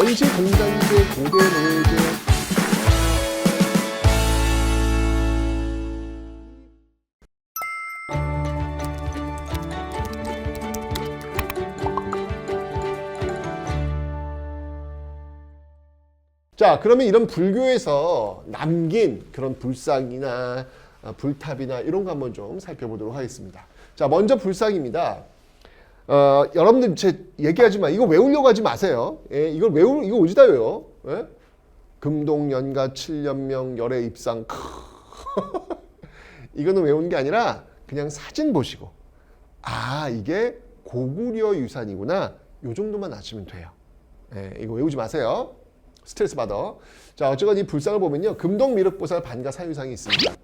원시 공장제 고대 노예제. 자, 그러면 이런 불교에서 남긴 그런 불상이나 불탑이나 이런 거 한번 좀 살펴보도록 하겠습니다. 자, 먼저 불상입니다. 여러분들 제 얘기하지만 이거 외우려고 하지 마세요. 예, 이거 어디다 외워? 예? 금동 연가 7년명 열애 입상. 이거는 외우는 게 아니라 그냥 사진 보시고 아, 이게 고구려 유산이구나. 요 정도만 아시면 돼요. 예, 이거 외우지 마세요. 스트레스 받아. 자, 어쨌건 이 불상을 보면요. 금동미륵보살 반가 사유상이 있습니다.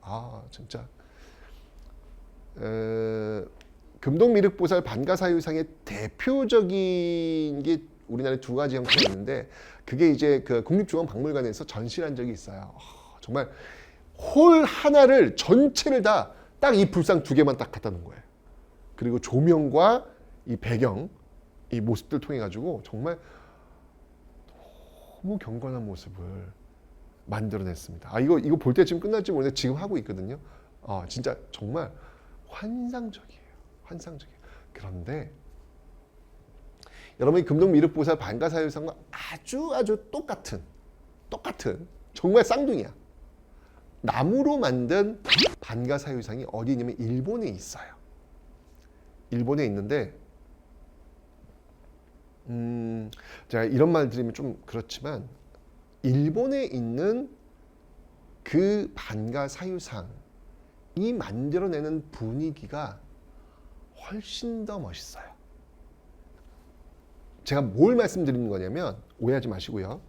아, 진짜. 금동미륵보살 반가 사유상의 대표적인 게 우리나라에 두 가지 형태가 있는데 그게 이제 그 국립중앙박물관에서 전시를 한 적이 있어요. 정말 홀 하나를 전체를 다 딱 이 불상 두 개만 딱 갖다 놓은 거예요. 그리고 조명과 이 배경, 이 모습들 통해 가지고 정말 너무 경건한 모습을 만들어냈습니다. 아, 이거 볼 때쯤 끝날지 모르는데 지금 하고 있거든요. 진짜 정말 환상적이에요. 환상적이에요. 그런데 여러분이 금동미륵보살 반가사유상과 아주 똑같은 정말 쌍둥이야. 나무로 만든 반가사유상이 어디 있냐면 일본에 있어요. 일본에 있는데 제가 이런 말 드리면 좀 그렇지만 일본에 있는 그 반가사유상이 만들어내는 분위기가 훨씬 더 멋있어요. 제가 뭘 말씀드리는 거냐면 오해하지 마시고요.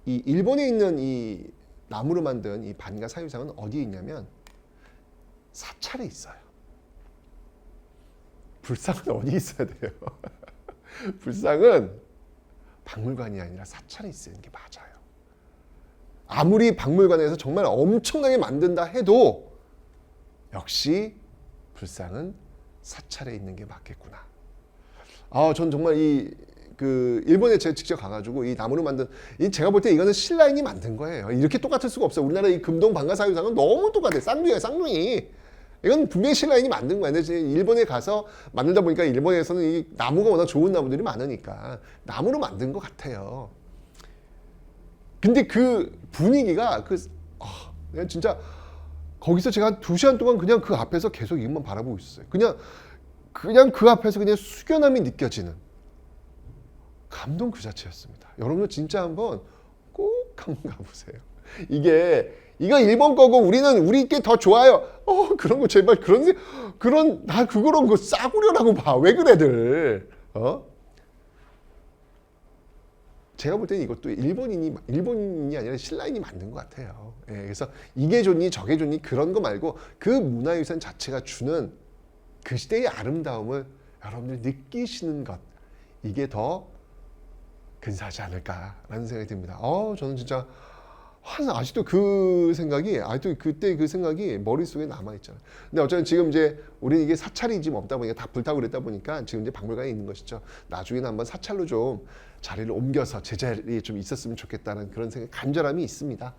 이 일본에 있는 이 나무로 만든 이 반가사유상은 어디에 있냐면 사찰에 있어요. 불상은 어디 있어야 돼요? 불상은 박물관이 아니라 사찰에 있는 게 맞아요. 아무리 박물관에서 정말 엄청나게 만든다 해도 역시 불상은 사찰에 있는 게 맞겠구나. 전 정말 일본에 제가 직접 가가지고 이 나무로 만든 제가 볼 때 이거는 신라인이 만든 거예요. 이렇게 똑같을 수가 없어요. 우리나라 이 금동 반가사유상은 너무 똑같아요. 쌍둥이야, 쌍둥이. 이건 분명히 신라인이 만든 거예요. 근데 일본에 가서 만들다 보니까 일본에서는 이 나무가 워낙 좋은 나무들이 많으니까 나무로 만든 것 같아요. 근데 그 분위기가 그냥 진짜 거기서 제가 한 2시간 동안 그냥 그 앞에서 계속 이것만 바라보고 있었어요. 그냥 그 앞에서 그냥 숙연함이 느껴지는 감동 그 자체였습니다. 여러분들 진짜 한번 꼭 한번 가보세요. 이거 일본 거고 우리 게 더 좋아요. 그런 거 제발 나 그런 거 싸구려라고 봐. 왜 그래들? 제가 볼 때는 이것도 일본인이 아니라 신라인이 만든 것 같아요. 예, 그래서 이게 좋니 저게 좋니 그런 거 말고 그 문화유산 자체가 주는 그 시대의 아름다움을 여러분들 느끼시는 것 이게 더 근사하지 않을까라는 생각이 듭니다. 저는 진짜 아직도 그때 그 생각이 머릿속에 남아있잖아요. 근데 어쨌든 지금 이제 우리는 이게 사찰이 지금 없다 보니까 다 불타고 그랬다 보니까 지금 이제 박물관에 있는 것이죠. 나중에는 한번 사찰로 좀 자리를 옮겨서 제자리에 좀 있었으면 좋겠다는 그런 간절함이 있습니다.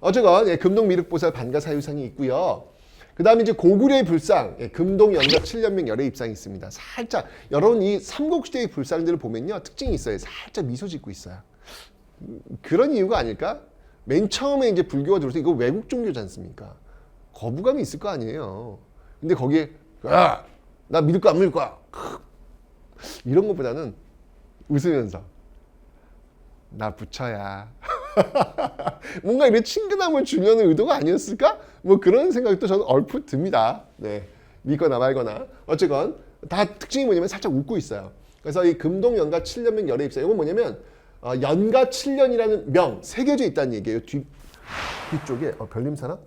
어쨌건 금동미륵보살 반가사유상이 있고요. 그 다음에 이제 고구려의 불상, 금동 연가 7년명 열애 입상이 있습니다. 살짝 여러분 이 삼국시대의 불상들을 보면요 특징이 있어요. 살짝 미소 짓고 있어요. 그런 이유가 아닐까? 맨 처음에 이제 불교가 들어서 이거 외국 종교지 않습니까? 거부감이 있을 거 아니에요. 근데 거기에 나 믿을 거야 안 믿을 거야 이런 것보다는 웃으면서 나 부처야 뭔가 이런 친근함을 주려는 의도가 아니었을까? 뭐 그런 생각도 저는 얼핏 듭니다. 네, 믿거나 말거나 어쨌건 다 특징이 뭐냐면 살짝 웃고 있어요. 그래서 이 금동 연가 7년명 열애 입상 이건 뭐냐면 연가 7년이라는 명 새겨져 있다는 얘기예요. 뒤쪽에 별림사나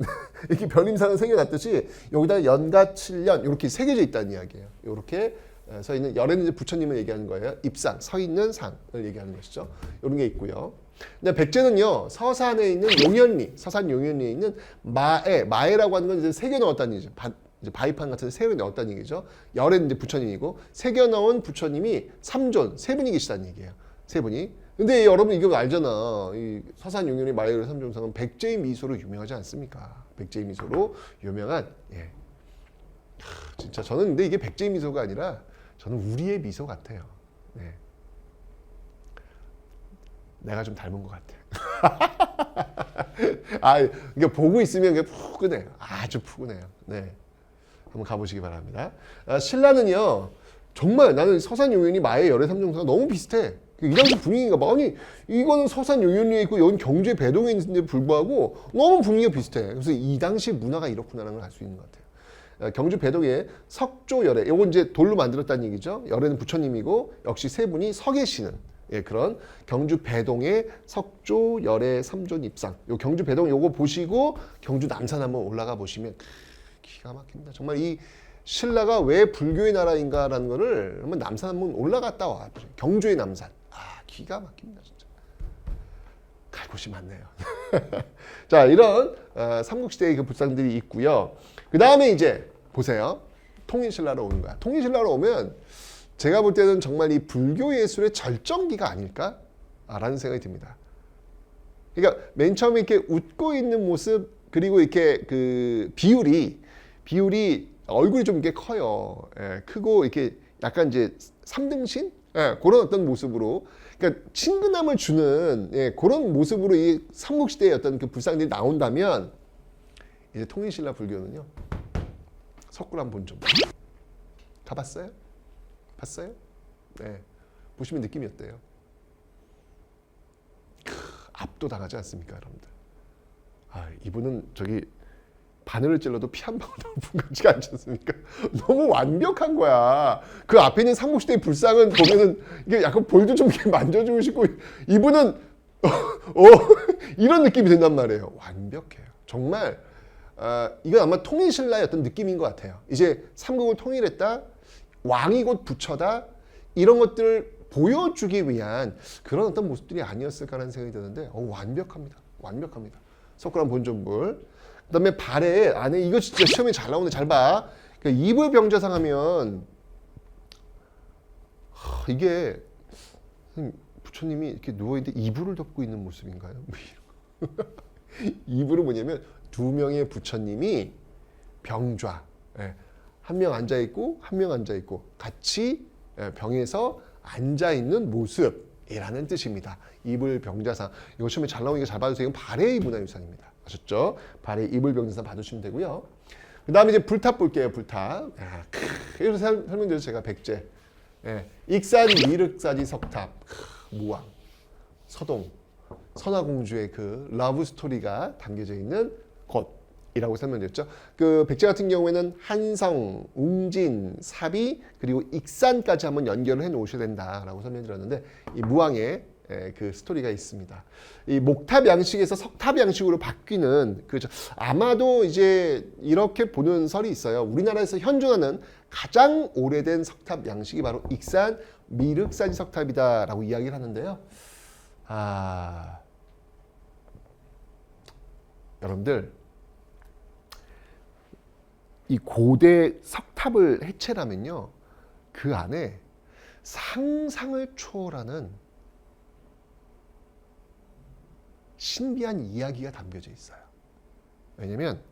이렇게 별림사는 새겨놨듯이 여기다 연가 7년 이렇게 새겨져 있다는 이야기예요. 이렇게 서 있는 열애는 이제 부처님을 얘기하는 거예요. 입상 서 있는 상을 얘기하는 것이죠. 이런 게 있고요. 근데 백제는요 서산에 있는 서산 용현리에 있는 마애라고 하는 건 이제 새겨 넣었다는 얘기죠. 이제 바위판 같은 데 새겨 넣었다는 얘기죠. 열애는 이제 부처님이고 새겨 넣은 부처님이 3존 세 분이 계시다는 얘기예요. 세 분이. 근데 여러분 이거 알잖아. 이 서산용윤의 마이열의 삼종상은 백제의 미소로 유명하지 않습니까? 백제의 미소로 유명한 예. 진짜 저는 근데 이게 백제의 미소가 아니라 저는 우리의 미소 같아요. 네. 내가 좀 닮은 것 같아. 아, 이게 보고 있으면 이게 푸근해요. 아주 푸근해요. 네. 한번 가보시기 바랍니다. 신라는요, 정말 나는 서산용윤이 마의 열의 삼종사가 너무 비슷해. 이 당시 분위기가 막, 아니, 이거는 서산용윤리에 있고, 여긴 경주의 배동에 있는데 불구하고 너무 분위기가 비슷해. 그래서 이 당시 문화가 이렇구나라는 걸 알 수 있는 것 같아요. 경주 배동에 석조열애, 요건 이제 돌로 만들었다는 얘기죠. 열애는 부처님이고, 역시 세 분이 서 계시는 예, 그런 경주 배동의 석조 열애 삼존 입상. 요 경주 배동 요거 보시고 경주 남산 한번 올라가 보시면 기가 막힙니다. 정말 이 신라가 왜 불교의 나라인가라는 거를 한번 남산 한번 올라갔다 와. 경주의 남산. 아, 기가 막힙니다, 진짜. 갈 곳이 많네요. 자, 이런 삼국시대의 그 불상들이 있고요. 그 다음에 이제 보세요. 통일신라로 오는 거야. 통일신라로 오면 제가 볼 때는 정말 이 불교 예술의 절정기가 아닐까라는 생각이 듭니다. 그러니까 맨 처음에 이렇게 웃고 있는 모습 그리고 이렇게 그 비율이 얼굴이 좀 이렇게 커요. 예, 크고 이렇게 약간 이제 삼등신 예, 그런 어떤 모습으로 그러니까 친근함을 주는 예, 그런 모습으로 이 삼국시대의 어떤 그 불상들이 나온다면 이제 통일신라 불교는요. 석굴암 본점 가봤어요? 봤어요? 네. 보시면 느낌이 어때요? 압도당하지 않습니까, 여러분들? 아, 이분은 저기 바늘을 찔러도 피 한 방울 나올 분 같지가 않지 않습니까? 너무 완벽한 거야. 그 앞에 있는 삼국시대의 불상은 보면은 이게 약간 볼도 좀 이렇게 만져주고 싶고 이분은 이런 느낌이 든단 말이에요. 완벽해요. 정말 이건 아마 통일신라의 어떤 느낌인 것 같아요. 이제 삼국을 통일했다. 왕이 곧 부처다. 이런 것들을 보여주기 위한 그런 어떤 모습들이 아니었을까라는 생각이 드는데 완벽합니다. 완벽합니다. 석굴암 본전불. 그 다음에 발에 안에 이거 진짜 시험에 잘 나오는데 잘 봐. 그러니까 이불 병자상 하면 이게 부처님이 이렇게 누워있는데 이불을 덮고 있는 모습인가요? 이불은 뭐냐면 두 명의 부처님이 병좌 한 명 앉아있고 한 명 앉아있고 같이 병에서 앉아있는 모습이라는 뜻입니다. 이불 병자상 이거 시험에 잘 나오니까 잘 봐주세요. 이건 발해의 문화유산입니다. 아셨죠? 발해 이불 병자상 봐주시면 되고요. 그 다음에 이제 불탑 볼게요. 불탑. 그래서 설명드려서 제가 백제 익산 미륵사지 석탑 무왕 서동 선화공주의 그 러브 스토리가 담겨져 있는 곳이라고 설명드렸죠. 그 백제 같은 경우에는 한성, 웅진, 사비 그리고 익산까지 한번 연결을 해 놓으셔야 된다라고 설명드렸는데 이 무왕의 그 스토리가 있습니다. 이 목탑 양식에서 석탑 양식으로 바뀌는 그렇죠. 아마도 이제 이렇게 보는 설이 있어요. 우리나라에서 현존하는 가장 오래된 석탑 양식이 바로 익산 미륵사지 석탑이다라고 이야기를 하는데요. 여러분들 이 고대 석탑을 해체하면요 그 안에 상상을 초월하는 신비한 이야기가 담겨져 있어요. 왜냐면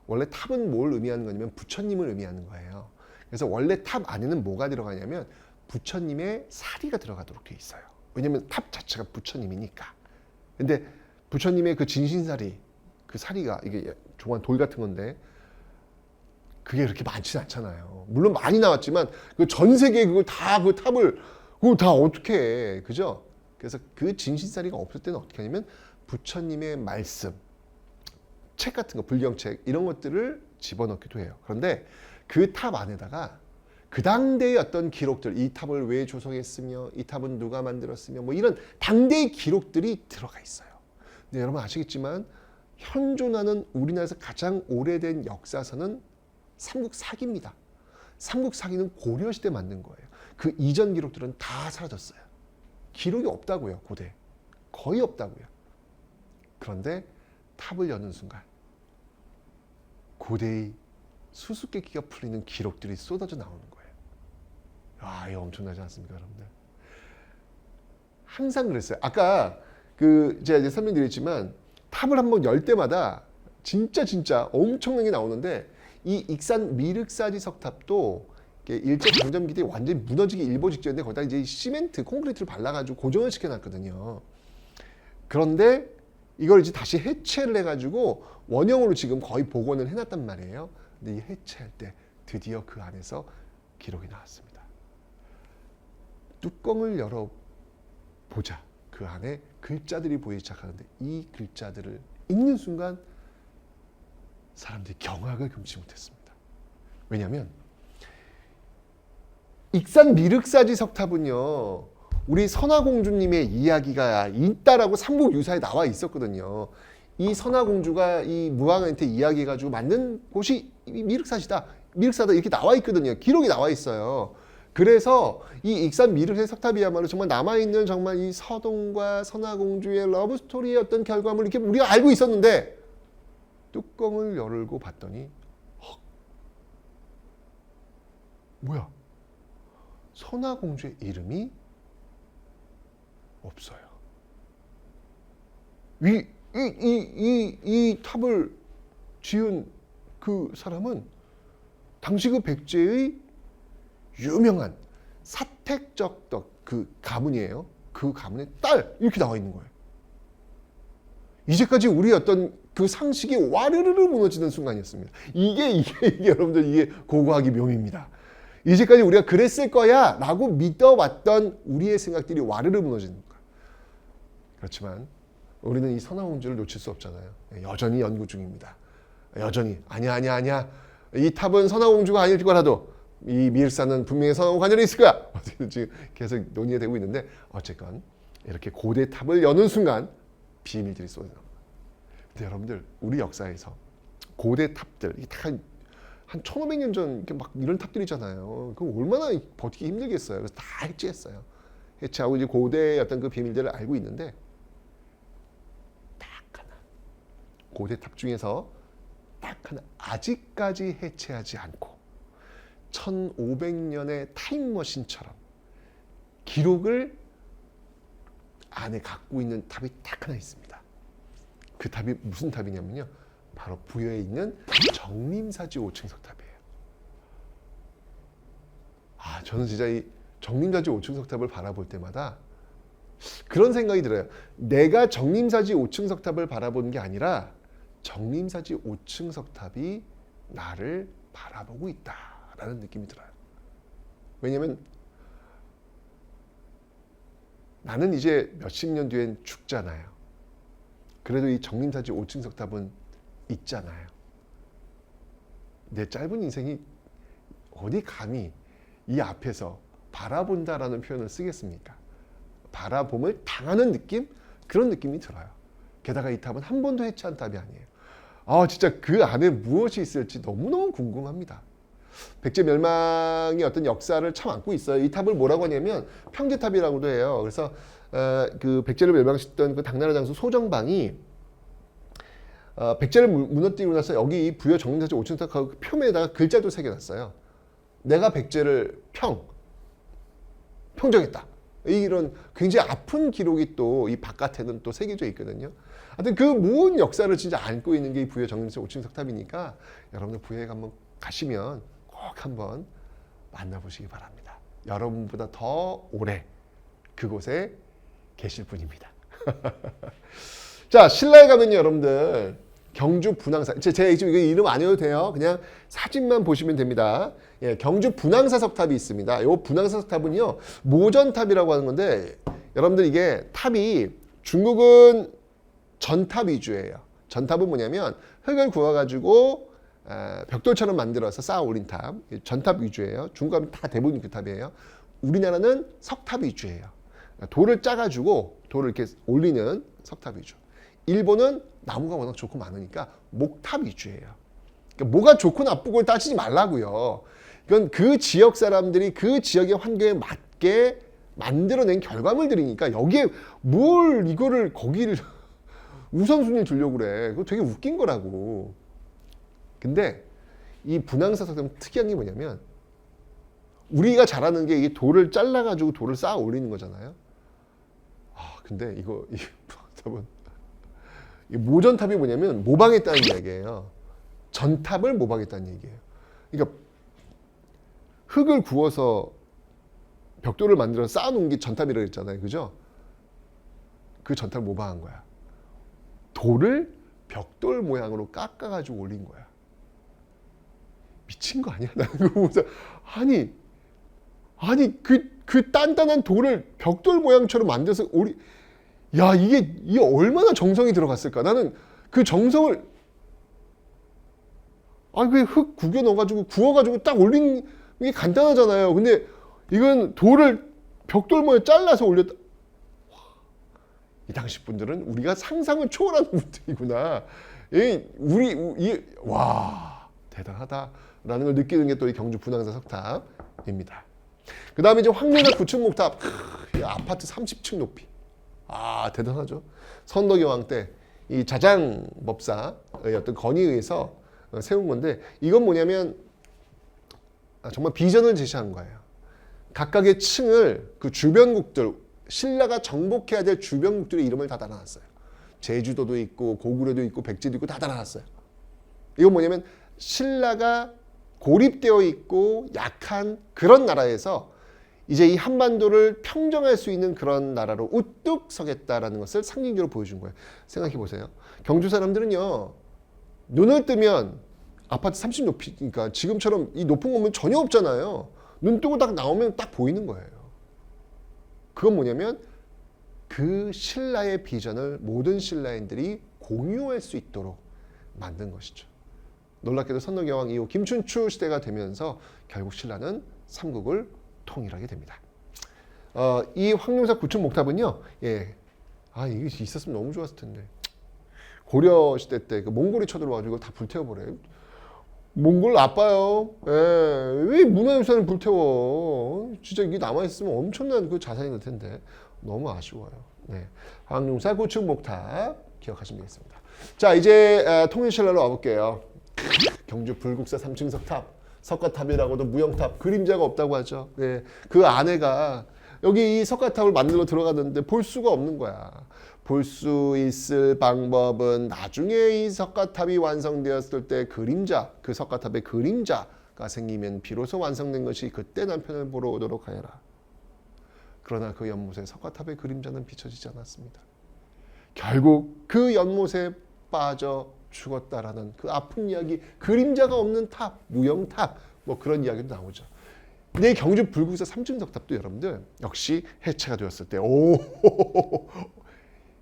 원래 탑은 뭘 의미하는 거냐면 부처님을 의미하는 거예요. 그래서 원래 탑 안에는 뭐가 들어가냐면 부처님의 사리가 들어가도록 돼 있어요. 왜냐면 탑 자체가 부처님이니까. 근데 부처님의 그 진신사리 그 사리가 이게 조그만 돌 같은 건데 그게 그렇게 많지는 않잖아요. 물론 많이 나왔지만 그 전 세계에 그걸 다 그 탑을 그걸 다 어떻게 해. 그죠? 그래서 그 진신사리가 없을 때는 어떻게 하냐면 부처님의 말씀, 책 같은 거, 불경책 이런 것들을 집어넣기도 해요. 그런데 그 탑 안에다가 그 당대의 어떤 기록들, 이 탑을 왜 조성했으며 이 탑은 누가 만들었으며 뭐 이런 당대의 기록들이 들어가 있어요. 근데 여러분 아시겠지만 현존하는 우리나라에서 가장 오래된 역사서는 삼국사기입니다. 삼국사기는 고려시대 만든 거예요. 그 이전 기록들은 다 사라졌어요. 기록이 없다고요. 고대. 거의 없다고요. 그런데 탑을 여는 순간 고대의 수수께끼가 풀리는 기록들이 쏟아져 나오는 거예요. 이거 엄청나지 않습니까, 여러분들? 항상 그랬어요. 아까 제가 이제 설명드렸지만 탑을 한번 열 때마다 진짜 엄청나게 나오는데 이 익산 미륵사지 석탑도 일제 강점기 때 완전히 무너지기 일보 직전인데 거기다 이제 시멘트, 콘크리트를 발라가지고 고정을 시켜놨거든요. 그런데 이걸 이제 다시 해체를 해가지고 원형으로 지금 거의 복원을 해놨단 말이에요. 근데 이 해체할 때 드디어 그 안에서 기록이 나왔습니다. 뚜껑을 열어보자. 그 안에 글자들이 보이기 시작하는데 이 글자들을 읽는 순간 사람들이 경악을 금치 못했습니다. 왜냐하면 익산 미륵사지 석탑은요, 우리 선화공주님의 이야기가 있다라고 삼국유사에 나와 있었거든요. 이 선화공주가 이 무왕한테 이야기해가지고 만든 곳이 미륵사지다, 미륵사다 이렇게 나와 있거든요. 기록이 나와 있어요. 그래서 이 익산 미륵사지 석탑이야말로 정말 남아있는 정말 이 서동과 선화공주의 러브스토리의 어떤 결과물 이렇게 우리가 알고 있었는데 뚜껑을 열고 봤더니 뭐야? 선화공주의 이름이 없어요. 이 탑을 지은 그 사람은 당시 그 백제의 유명한 사택적덕 그 가문이에요. 그 가문의 딸 이렇게 나와 있는 거예요. 이제까지 우리 어떤 그 상식이 와르르르 무너지는 순간이었습니다. 이게 여러분들 이게 고고학의 묘미입니다. 이제까지 우리가 그랬을 거야 라고 믿어왔던 우리의 생각들이 와르르 무너지는 거예요. 그렇지만 우리는 이 선화공주를 놓칠 수 없잖아요. 여전히 연구 중입니다. 여전히 아니야 이 탑은 선화공주가 아닐 거라도 이 미륵사는 분명히 선화공주 관련이 있을 거야. 지금 계속 논의가 되고 있는데 어쨌건 이렇게 고대 탑을 여는 순간 비밀들이 쏟아집니다. 근데 여러분들 우리 역사에서 고대 탑들 한 1500년 전 이렇게 막 이런 탑들이잖아요. 그럼 얼마나 버티기 힘들겠어요. 그래서 다 해체했어요. 해체하고 이제 고대의 어떤 그 비밀들을 알고 있는데 딱 하나 고대 탑 중에서 딱 하나 아직까지 해체하지 않고 1500년의 타임머신처럼 기록을 안에 갖고 있는 탑이 딱 하나 있습니다. 그 탑이 무슨 탑이냐면요. 바로 부여에 있는 정림사지 5층 석탑이에요. 저는 진짜 이 정림사지 5층 석탑을 바라볼 때마다 그런 생각이 들어요. 내가 정림사지 5층 석탑을 바라보는 게 아니라 정림사지 5층 석탑이 나를 바라보고 있다라는 느낌이 들어요. 왜냐하면 나는 이제 몇십 년 뒤엔 죽잖아요. 그래도 이 정림사지 5층 석탑은 있잖아요. 내 짧은 인생이 어디 감히 이 앞에서 바라본다라는 표현을 쓰겠습니까? 바라봄을 당하는 느낌? 그런 느낌이 들어요. 게다가 이 탑은 한 번도 해체한 탑이 아니에요. 진짜 그 안에 무엇이 있을지 너무너무 궁금합니다. 백제 멸망의 어떤 역사를 참 안고 있어요. 이 탑을 뭐라고 하냐면 평제탑이라고도 해요. 그래서 그 백제를 멸망시켰던 그 당나라 장수 소정방이 백제를 무너뜨리고 나서 여기 부여 정림사지 5층 석탑 표면에다가 글자도 새겨놨어요. 내가 백제를 평정했다. 이런 굉장히 아픈 기록이 또 이 바깥에는 또 새겨져 있거든요. 하여튼 그 모든 역사를 진짜 안고 있는 게 이 부여 정림사지 5층 석탑이니까 여러분들 부여에 한번 가시면 꼭 한번 만나보시기 바랍니다. 여러분보다 더 오래 그곳에 계실 분입니다. 자, 신라에 가면요, 여러분들 경주 분황사. 제가 지금 이거 이름 안 해도 돼요. 그냥 사진만 보시면 됩니다. 예, 경주 분황사 석탑이 있습니다. 이 분황사 석탑은요, 모전탑이라고 하는 건데, 여러분들 이게 탑이 중국은 전탑 위주예요. 전탑은 뭐냐면 흙을 구워가지고 벽돌처럼 만들어서 쌓아 올린 탑. 전탑 위주예요. 중국은 다 대부분 그 탑이에요. 우리나라는 석탑 위주예요. 돌을 짜가지고 돌을 이렇게 올리는 석탑 위주. 일본은 나무가 워낙 좋고 많으니까 목탑 위주예요. 그러니까 뭐가 좋고 나쁘고 따지지 말라고요. 이건 그 지역 사람들이 그 지역의 환경에 맞게 만들어낸 결과물들이니까 여기에 뭘 이거를 거기를 우선순위를 두려고 그래. 그거 되게 웃긴 거라고. 근데 이 분황사 석탑은 특이한 게 뭐냐면 우리가 잘하는 게 이 돌을 잘라가지고 돌을 쌓아 올리는 거잖아요. 근데 이거 이 모방탑은 이 모전탑이 뭐냐면 모방했다는 이야기예요. 전탑을 모방했다는 얘기예요. 그러니까 흙을 구워서 벽돌을 만들어서 쌓아놓은 게 전탑이라고 했잖아요. 그죠? 그 전탑을 모방한 거야. 돌을 벽돌 모양으로 깎아가지고 올린 거야. 미친 거 아니야? 나는 그거 보면서 아니 그 단단한 돌을 벽돌 모양처럼 만들어서 야 이게 얼마나 정성이 들어갔을까? 나는 그 정성을 그 흙 구겨 넣어가지고 구워가지고 딱 올린 게 간단하잖아요. 근데 이건 돌을 벽돌 모양 잘라서 올렸다. 이 당시 분들은 우리가 상상을 초월하는 분들이구나. 와 대단하다라는 걸 느끼는 게 또 이 경주 분황사 석탑입니다. 그 다음에 이제 황룡사 9층 목탑, 아파트 30층 높이. 대단하죠. 선덕여왕 때 이 자장법사의 어떤 건의에 의해서 세운 건데, 이건 뭐냐면 정말 비전을 제시한 거예요. 각각의 층을 그 주변국들, 신라가 정복해야 될 주변국들의 이름을 다 달아놨어요. 제주도도 있고 고구려도 있고 백제도 있고 다 달아놨어요. 이건 뭐냐면 신라가 고립되어 있고 약한 그런 나라에서 이제 이 한반도를 평정할 수 있는 그런 나라로 우뚝 서겠다라는 것을 상징적으로 보여준 거예요. 생각해 보세요. 경주 사람들은요, 눈을 뜨면 아파트 30 높이니까 지금처럼 이 높은 건물 전혀 없잖아요. 눈 뜨고 딱 나오면 딱 보이는 거예요. 그건 뭐냐면 그 신라의 비전을 모든 신라인들이 공유할 수 있도록 만든 것이죠. 놀랍게도 선덕여왕 이후 김춘추 시대가 되면서 결국 신라는 삼국을 통일하게 됩니다. 이 황룡사 9층 목탑은요, 이게 있었으면 너무 좋았을 텐데. 고려 시대 때 그 몽골이 쳐들어와가지고 다 불태워버려요. 몽골 나빠요. 왜 문화유산을 불태워? 진짜 이게 남아있으면 엄청난 그 자산이 될 텐데. 너무 아쉬워요. 네. 황룡사 9층 목탑 기억하시면 되겠습니다. 자, 이제 통일신라로 와볼게요. 경주 불국사 3층 석탑. 석가탑이라고도 무형탑, 그림자가 없다고 하죠. 네. 그 안에가 여기 이 석가탑을 만들어 들어갔는데 볼 수가 없는 거야. 볼 수 있을 방법은 나중에 이 석가탑이 완성되었을 때 그림자, 그 석가탑의 그림자가 생기면 비로소 완성된 것이 그때 남편을 보러 오도록 하여라. 그러나 그 연못에 석가탑의 그림자는 비춰지지 않았습니다. 결국 그 연못에 빠져 죽었다라는 그 아픈 이야기, 그림자가 없는 탑, 무형탑, 뭐 그런 이야기도 나오죠. 근데 경주 불국사 3층 석탑도 여러분들 역시 해체가 되었을 때,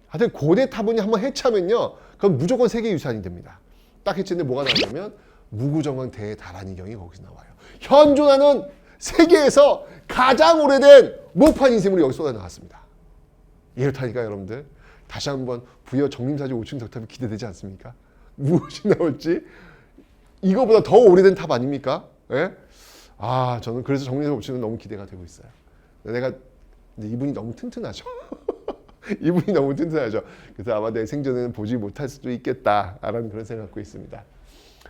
하여튼 고대 타분이 한번 해체하면요, 그럼 무조건 세계유산이 됩니다. 딱 해체인데 뭐가 나오냐면 무구정왕 대다란이경이 거기서 나와요. 현존하는 세계에서 가장 오래된 목판 인쇄물이 여기 쏟아 나왔습니다. 이렇다니까 여러분들, 다시 한번 부여 정림사지 5층 석탑이 기대되지 않습니까? 무엇이 나올지. 이거보다 더 오래된 탑 아닙니까? 예? 저는 그래서 정림사지 5층은 너무 기대가 되고 있어요. 근데 이분이 너무 튼튼하죠. 이분이 너무 튼튼하죠. 그래서 아마 내 생전에는 보지 못할 수도 있겠다라는 그런 생각 갖고 있습니다.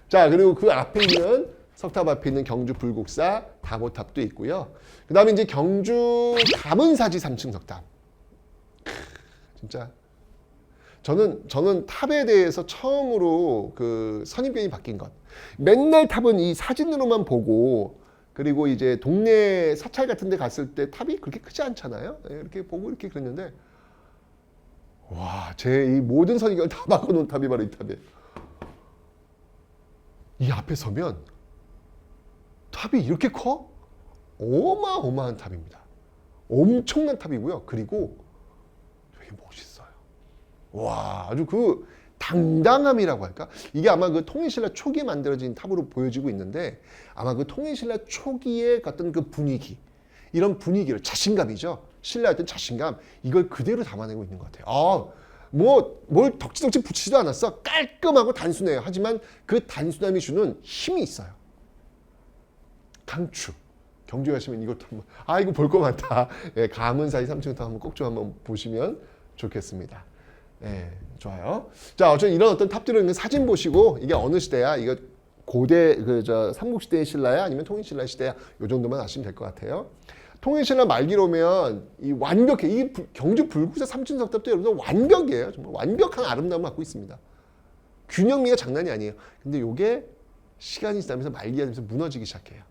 자, 그리고 그 앞에 있는 석탑 앞에 있는 경주 불국사 다보탑도 있고요. 그 다음에 이제 경주 가문사지 3층 석탑. 진짜 저는 탑에 대해서 처음으로 그 선입견이 바뀐 것. 맨날 탑은 이 사진으로만 보고, 그리고 이제 동네 사찰 같은 데 갔을 때 탑이 그렇게 크지 않잖아요. 이렇게 보고 이렇게 그랬는데, 와, 제 이 모든 선입견을 다 바꿔놓은 탑이 바로 이 탑이에요. 이 앞에 서면 탑이 이렇게 커? 어마어마한 탑입니다. 엄청난 탑이고요. 그리고 되게 멋있어요. 와, 아주 그 당당함이라고 할까? 이게 아마 그 통일신라 초기에 만들어진 탑으로 보여지고 있는데, 아마 그 통일신라 초기의 어떤 그 분위기, 이런 분위기를, 자신감이죠. 신라의 어떤 자신감, 이걸 그대로 담아내고 있는 것 같아요. 뭘 덕지덕지 붙이지도 않았어. 깔끔하고 단순해요. 하지만 그 단순함이 주는 힘이 있어요. 강추. 경주 가시면 이것도 한번, 이거 볼 거 많다. 가문사지 3층 탑 한번 꼭 좀 한번 보시면 좋겠습니다. 좋아요. 자, 어쨌든 이런 어떤 탑들은 사진 보시고, 이게 어느 시대야? 이거 고대 삼국시대의 신라야? 아니면 통일신라 시대야? 이 정도만 아시면 될 것 같아요. 통일신라 말기로 오면 이 완벽해. 이 경주 불국사 삼춘석탑도 여러분들 완벽이에요. 정말 완벽한 아름다움을 갖고 있습니다. 균형미가 장난이 아니에요. 근데 요게 시간이 지나면서 말기가 되면서 무너지기 시작해요.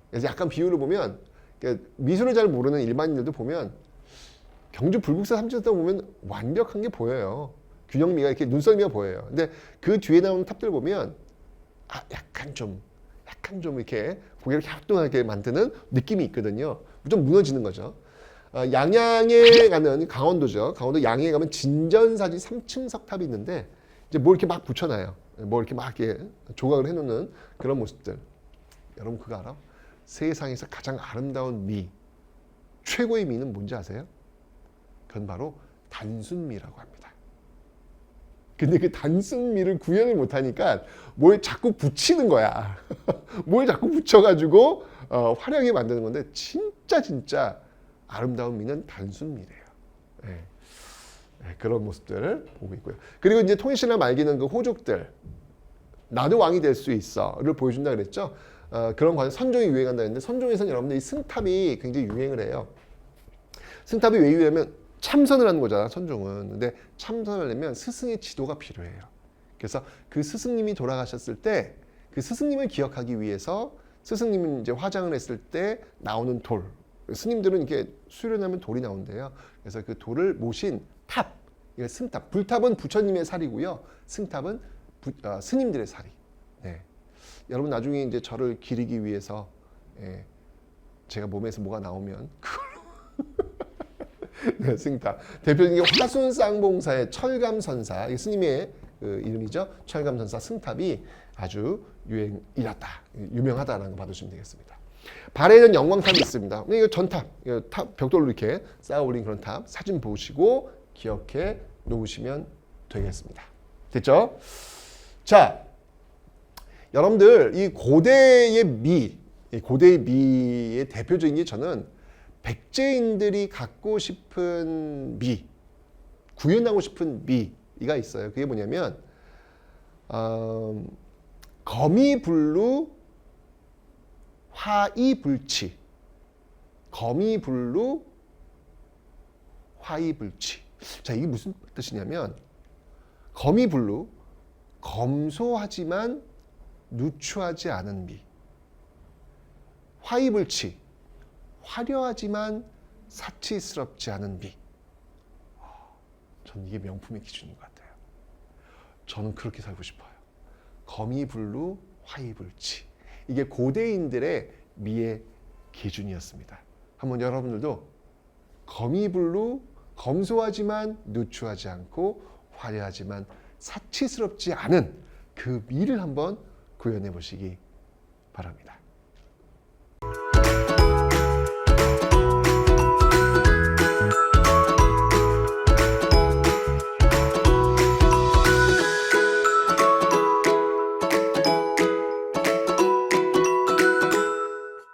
그래서 약간 비유를 보면 그러니까 미술을 잘 모르는 일반인들도 보면 경주 불국사 삼춘석탑 보면 완벽한 게 보여요. 균형미가 이렇게 눈썰미가 보여요. 근데 그 뒤에 나오는 탑들 보면 약간 좀 이렇게 고개를 갸우뚱하게 만드는 느낌이 있거든요. 좀 무너지는 거죠. 양양에 가는 강원도죠. 강원도 양양에 가면 진전사지 3층 석탑이 있는데 이제 뭐 이렇게 막 붙여놔요. 뭐 이렇게 막 이렇게 조각을 해놓는 그런 모습들. 여러분 그거 알아? 세상에서 가장 아름다운 미, 최고의 미는 뭔지 아세요? 그건 바로 단순미라고 합니다. 근데 그 단순미를 구현을 못하니까 뭘 자꾸 붙이는 거야. 뭘 자꾸 붙여가지고 화려하게 만드는 건데 진짜 아름다운 미는 단순미래요. 네. 네, 그런 모습들을 보고 있고요. 그리고 이제 통일신라 말기는 그 호족들 나도 왕이 될 수 있어를 보여준다 그랬죠. 그런 과정 선종이 유행한다 했는데 선종에서는 여러분들 이 승탑이 굉장히 유행을 해요. 승탑이 왜 유행하면 참선을 하는 거잖아, 선종은. 근데 참선을 하려면 스승의 지도가 필요해요. 그래서 그 스승님이 돌아가셨을 때 그 스승님을 기억하기 위해서 스승님이 이제 화장을 했을 때 나오는 돌. 스님들은 이렇게 수련하면 돌이 나온대요. 그래서 그 돌을 모신 탑, 이게 승탑. 불탑은 부처님의 살이고요. 승탑은 스님들의 살이. 네. 여러분 나중에 이제 저를 기리기 위해서 제가 몸에서 뭐가 나오면 네, 승탑. 대표적인 게 화순쌍봉사의 철감선사, 이 스님의 그 이름이죠. 철감선사 승탑이 아주 유명하다라는 거 봐주시면 되겠습니다. 발에는 영광탑이 있습니다. 이거 전탑, 이거 탑 벽돌로 이렇게 쌓아 올린 그런 탑 사진 보시고 기억해 놓으시면 되겠습니다. 됐죠? 자, 여러분들 이 고대의 미의 대표적인 게 저는 백제인들이 갖고 싶은 미, 구현하고 싶은 미가 있어요. 그게 뭐냐면 거미불루 화이불치. 거미불루 화이불치. 자, 이게 무슨 뜻이냐면 거미불루 검소하지만 누추하지 않은 미. 화이불치 화려하지만 사치스럽지 않은 미. 저는 이게 명품의 기준인 것 같아요. 저는 그렇게 살고 싶어요. 거미불루 화이불치. 이게 고대인들의 미의 기준이었습니다. 한번 여러분들도 거미불루 검소하지만 누추하지 않고 화려하지만 사치스럽지 않은 그 미를 한번 구현해 보시기 바랍니다.